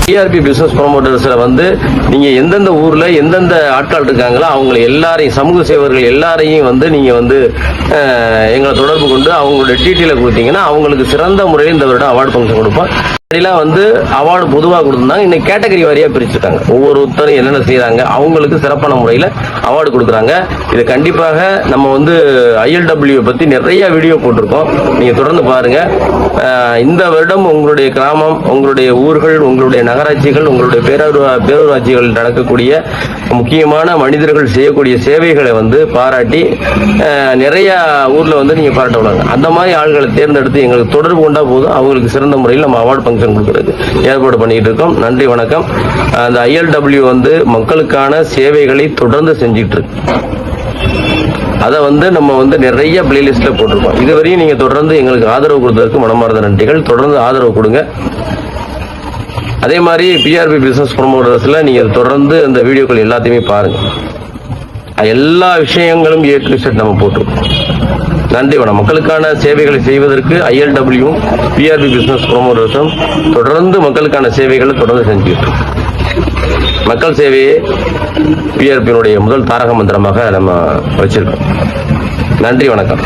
TRP business ப்ரொமோட்டர்ஸ்ல வந்து நீங்க எந்தெந்த ஊர்ல எந்தெந்த ஆட்கள் இருக்காங்களோ அவங்க எல்லாரையும் சமூக சேவர்கள் எல்லாரையும் வந்து நீங்க வந்து எங்களை தொடர்பு கொண்டு அவங்களுடைய டீட்டெயிலை கொடுத்தீங்கன்னா அவங்களுக்கு சிறந்த முறையில் இந்த வருடம் அவார்டு ஃபங்க்ஷன் கொடுப்போம். வந்து அவார்டு பொதுவாக கொடுத்துருந்தாங்க. இன்னைக்கு கேட்டகரி வாரியா பிரிச்சுட்டாங்க. ஒவ்வொருத்தரும் என்னென்ன செய்யறாங்க அவங்களுக்கு சிறப்பான முறையில் அவார்டு கொடுக்குறாங்க. இது கண்டிப்பாக நம்ம வந்து ILW பத்தி நிறைய வீடியோ போட்டிருக்கோம். நீங்க தொடர்ந்து பாருங்க. இந்த வருடம் உங்களுடைய கிராமம், உங்களுடைய ஊர்கள், உங்களுடைய நகராட்சிகள், உங்களுடைய பேரூராட்சிகள் நடக்கக்கூடிய முக்கியமான மனிதர்கள் செய்யக்கூடிய சேவைகளை வந்து பாராட்டி நிறைய ஊர்ல வந்து நீங்க பாராட்ட விடுவாங்க. அந்த மாதிரி ஆள்களை தேர்ந்தெடுத்து எங்களுக்கு தொடர்பு கொண்டா போதும் அவங்களுக்கு சிறந்த முறையில் நம்ம அவார்டு ஃபங்க்ஷன் கொடுக்கிறது ஏற்பாடு பண்ணிட்டு இருக்கோம். நன்றி, வணக்கம். அந்த ILW வந்து மக்களுக்கான சேவைகளை தொடர்ந்து செஞ்சிட்டு இருக்கு. அதை வந்து நம்ம வந்து நிறைய பிளேலிஸ்ட்ல போட்டிருக்கோம். இதுவரையும் நீங்க தொடர்ந்து எங்களுக்கு ஆதரவு கொடுத்ததற்கு மனமார்ந்த நன்றிகள். தொடர்ந்து ஆதரவு கொடுங்க. அதே மாதிரி PRP பிசினஸ் ப்ரொமோட்டர்ஸ்ல நீங்க தொடர்ந்து அந்த வீடியோக்கள் எல்லாத்தையுமே பாருங்க. எல்லா விஷயங்களும் A to Z நம்ம போட்டிருக்கோம். நன்றி, வணக்கம். மக்களுக்கான சேவைகளை செய்வதற்கு ILW PRP பிசினஸ் ப்ரொமோட்டர்ஸும் தொடர்ந்து மக்களுக்கான சேவைகளை தொடர்ந்து செஞ்சுக்கிட்டு மக்கள் சேவையே PRP முதல் தாரக மந்திரமாக நம்ம வச்சிருக்கோம். நன்றி, வணக்கம்.